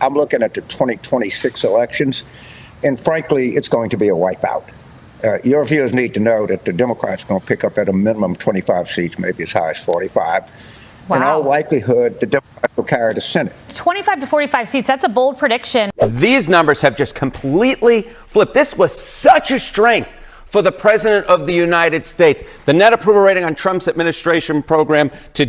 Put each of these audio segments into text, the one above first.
I'm looking at the 2026 elections, and frankly, it's going to be a wipeout. Your viewers need to know that the Democrats are going to pick up at a minimum 25 seats, maybe as high as 45. Wow. In all likelihood, the Democrats will carry the Senate. 25 to 45 seats, that's a bold prediction. These numbers have just completely flipped. This was such a strength for the President of the United States. The net approval rating on Trump's administration program to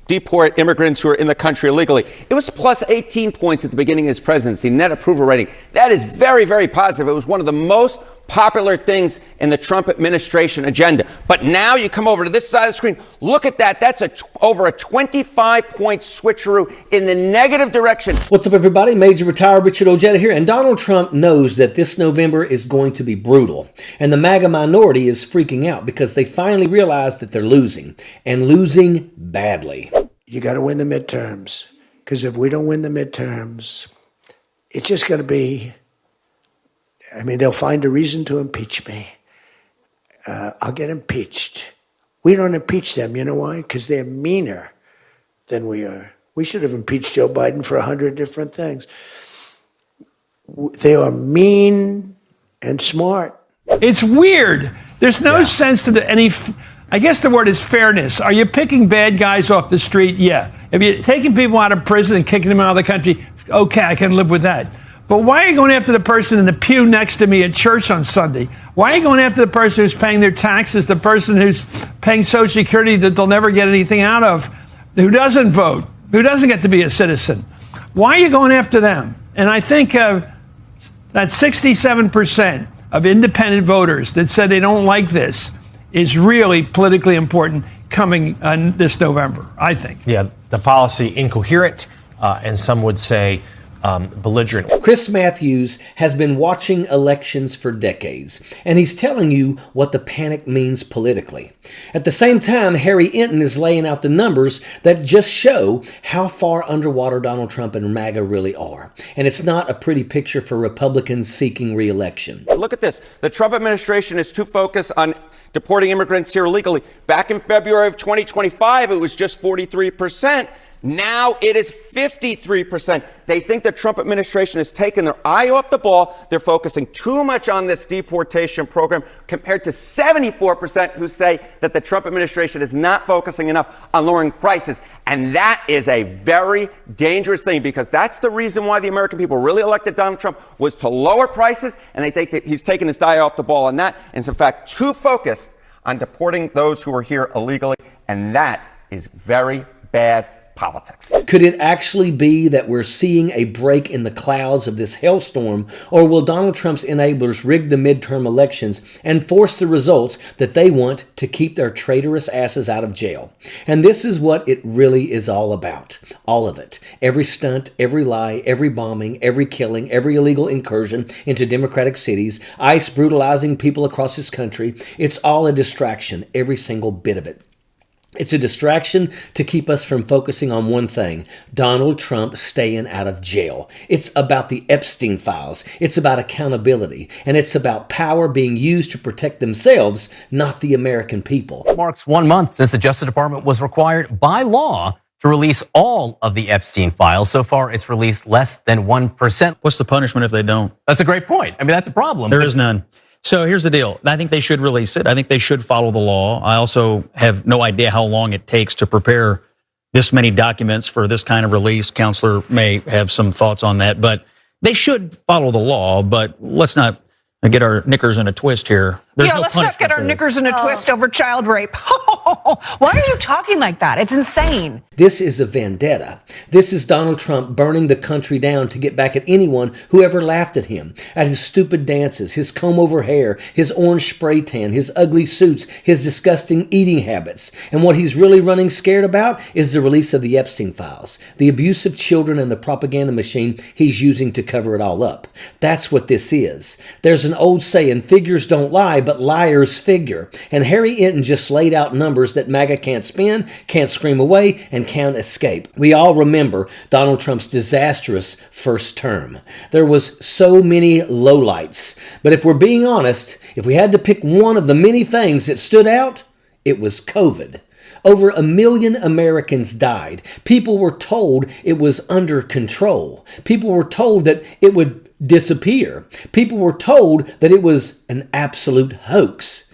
deport immigrants who are in the country illegally. It was plus 18 points at the beginning of his presidency, net approval rating. That is very, very positive. It was one of the most popular things in the Trump administration agenda. But now you come over to this side of the screen. Look at that. That's over a 25-point switcheroo in the negative direction. What's up, everybody? Major Retired Richard Ojeda here. And Donald Trump knows that this November is going to be brutal. And the MAGA minority is freaking out because they finally realize that they're losing, and losing badly. You got to win the midterms, because if we don't win the midterms, it's just going to be, they'll find a reason to impeach me. I'll get impeached. We don't impeach them. You know why? Because they're meaner than we are. We should have impeached Joe Biden for 100 different things. They are mean and smart. It's weird. There's no sense to any, I guess the word is fairness. Are you picking bad guys off the street? Yeah. If you're taking people out of prison and kicking them out of the country, okay, I can live with that. But why are you going after the person in the pew next to me at church on Sunday? Why are you going after the person who's paying their taxes, the person who's paying Social Security that they'll never get anything out of, who doesn't vote, who doesn't get to be a citizen? Why are you going after them? And I think that 67% of independent voters that said they don't like this is really politically important coming this November, I think. Yeah, the policy incoherent, and some would say belligerent. Chris Matthews has been watching elections for decades, and he's telling you what the panic means politically. At the same time, Harry Enten is laying out the numbers that just show how far underwater Donald Trump and MAGA really are. And it's not a pretty picture for Republicans seeking re-election. Look at this. The Trump administration is too focused on deporting immigrants here illegally. Back in February of 2025, it was just 43%. Now it is 53%. They think the Trump administration has taken their eye off the ball. They're focusing too much on this deportation program, compared to 74% who say that the Trump administration is not focusing enough on lowering prices. And that is a very dangerous thing, because that's the reason why the American people really elected Donald Trump, was to lower prices. And they think that he's taken his eye off the ball on that, and is in fact too focused on deporting those who are here illegally. And that is very bad politics. Could it actually be that we're seeing a break in the clouds of this hailstorm, or will Donald Trump's enablers rig the midterm elections and force the results that they want to keep their traitorous asses out of jail? And this is what it really is all about. All of it. Every stunt, every lie, every bombing, every killing, every illegal incursion into Democratic cities, ICE brutalizing people across this country. It's all a distraction, every single bit of it. It's a distraction to keep us from focusing on one thing: Donald Trump staying out of jail. It's about the Epstein files. It's about accountability. And it's about power being used to protect themselves, not the American people. Marks 1 month since the Justice Department was required by law to release all of the Epstein files. So far, it's released less than 1%. What's the punishment if they don't? That's a great point. That's a problem. There is none. So here's the deal. I think they should release it. I think they should follow the law. I also have no idea how long it takes to prepare this many documents for this kind of release. Counselor may have some thoughts on that, but they should follow the law. But let's not get our knickers in a twist here. Let's not get our knickers in a twist over child rape. Why are you talking like that? It's insane. This is a vendetta. This is Donald Trump burning the country down to get back at anyone who ever laughed at him, at his stupid dances, his comb-over hair, his orange spray tan, his ugly suits, his disgusting eating habits. And what he's really running scared about is the release of the Epstein files, the abuse of children, and the propaganda machine he's using to cover it all up. That's what this is. There's an old saying, figures don't lie, but liars figure. And Harry Enten just laid out numbers that MAGA can't spin, can't scream away, and can't escape. We all remember Donald Trump's disastrous first term. There was so many lowlights. But if we're being honest, if we had to pick one of the many things that stood out, it was COVID. Over 1 million Americans died. People were told it was under control. People were told that it would disappear. People were told that it was an absolute hoax.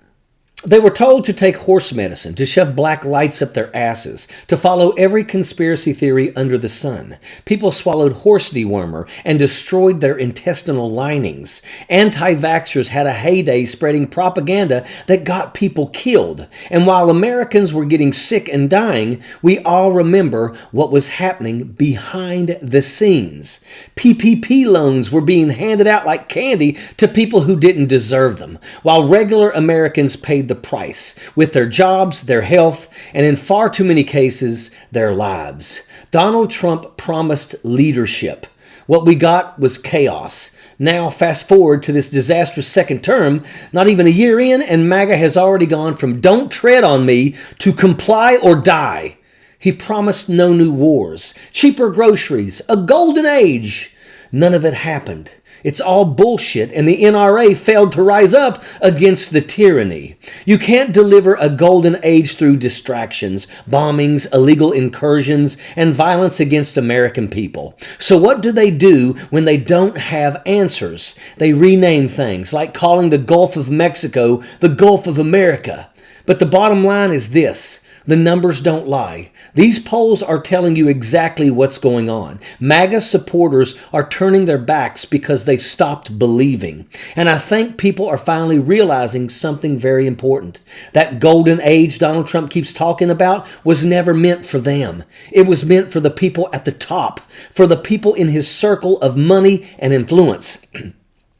They were told to take horse medicine, to shove black lights up their asses, to follow every conspiracy theory under the sun. People swallowed horse dewormer and destroyed their intestinal linings. Anti-vaxxers had a heyday spreading propaganda that got people killed. And while Americans were getting sick and dying, we all remember what was happening behind the scenes. PPP loans were being handed out like candy to people who didn't deserve them, while regular Americans paid the price with their jobs, their health, and in far too many cases, their lives. Donald Trump promised leadership. What we got was chaos. Now, fast forward to this disastrous second term, not even a year in, and MAGA has already gone from "don't tread on me" to "comply or die." He promised no new wars, cheaper groceries, a golden age. None of it happened. It's all bullshit, and the NRA failed to rise up against the tyranny. You can't deliver a golden age through distractions, bombings, illegal incursions, and violence against American people. So what do when they don't have answers? They rename things, like calling the Gulf of Mexico the Gulf of America. But the bottom line is this. The numbers don't lie. These polls are telling you exactly what's going on. MAGA supporters are turning their backs because they stopped believing. And I think people are finally realizing something very important. That golden age Donald Trump keeps talking about was never meant for them. It was meant for the people at the top, for the people in his circle of money and influence.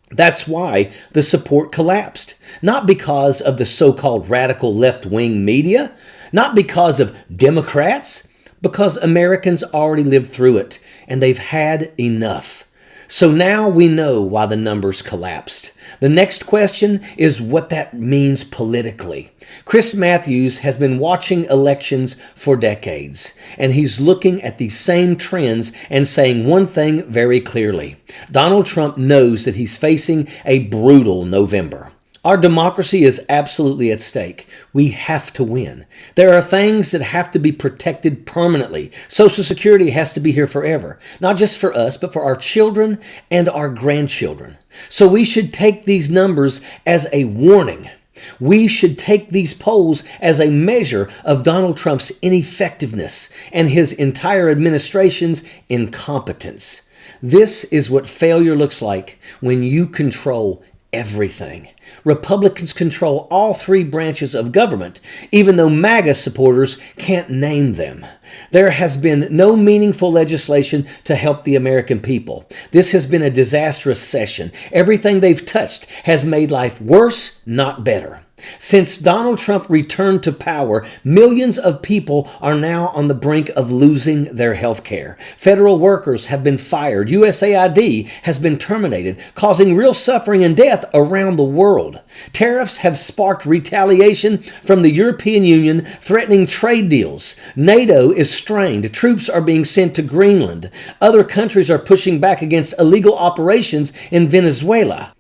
That's why the support collapsed. Not because of the so-called radical left-wing media, not because of Democrats, because Americans already lived through it and they've had enough. So now we know why the numbers collapsed. The next question is what that means politically. Chris Matthews has been watching elections for decades, and he's looking at these same trends and saying one thing very clearly. Donald Trump knows that he's facing a brutal November. Our democracy is absolutely at stake. We have to win. There are things that have to be protected permanently. Social Security has to be here forever, not just for us, but for our children and our grandchildren. So we should take these numbers as a warning. We should take these polls as a measure of Donald Trump's ineffectiveness and his entire administration's incompetence. This is what failure looks like when you control everything. Republicans control all three branches of government, even though MAGA supporters can't name them. There has been no meaningful legislation to help the American people. This has been a disastrous session. Everything they've touched has made life worse, not better. Since Donald Trump returned to power, millions of people are now on the brink of losing their health care. Federal workers have been fired. USAID has been terminated, causing real suffering and death around the world. Tariffs have sparked retaliation from the European Union, threatening trade deals. NATO is strained. Troops are being sent to Greenland. Other countries are pushing back against illegal operations in Venezuela.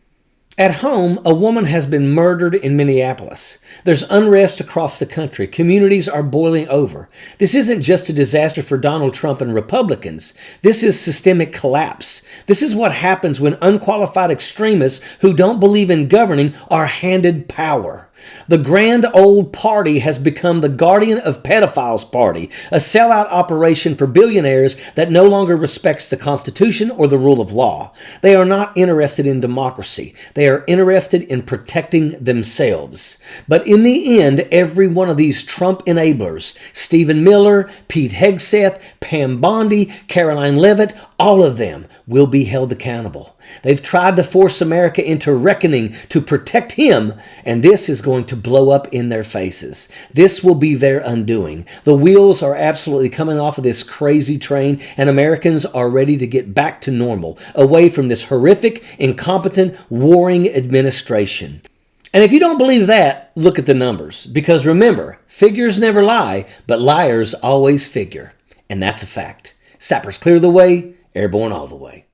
At home, a woman has been murdered in Minneapolis. There's unrest across the country. Communities are boiling over. This isn't just a disaster for Donald Trump and Republicans. This is systemic collapse. This is what happens when unqualified extremists who don't believe in governing are handed power. The grand old party has become the guardian of pedophiles party, a sellout operation for billionaires that no longer respects the Constitution or the rule of law. They are not interested in democracy. They are interested in protecting themselves. But in the end, every one of these Trump enablers, Stephen Miller, Pete Hegseth, Pam Bondi, Caroline Leavitt, all of them will be held accountable. They've tried to force America into reckoning to protect him, and this is going to blow up in their faces. This will be their undoing. The wheels are absolutely coming off of this crazy train, and Americans are ready to get back to normal, away from this horrific, incompetent, warring administration. And if you don't believe that, look at the numbers. Because remember, figures never lie, but liars always figure. And that's a fact. Sappers clear the way, airborne all the way.